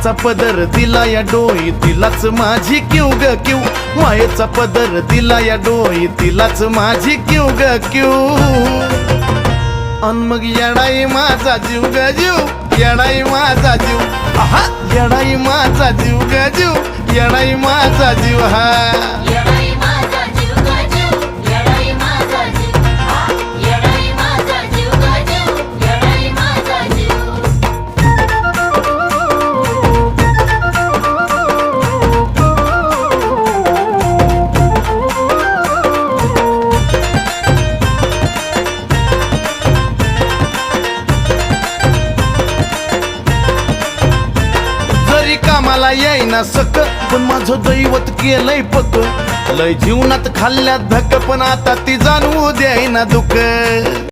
मायेचा पदर दिला या डोई तिलाच माझी क्यू ग क्यू मायेचा पदर दिला या डोई तिलाच माझी क्यू ग क्यू अन मग येडाई माझा जीव ग जीव येडाई माझा जीव आहा येडाई माझा जीव ग जीव येडाई माझा जीव हा कामाला येईना सक पण माझं दैवत केलंय पक लय जीवनात खाल्ल्या धक पण आता ती जाणवू द्यायना दुःख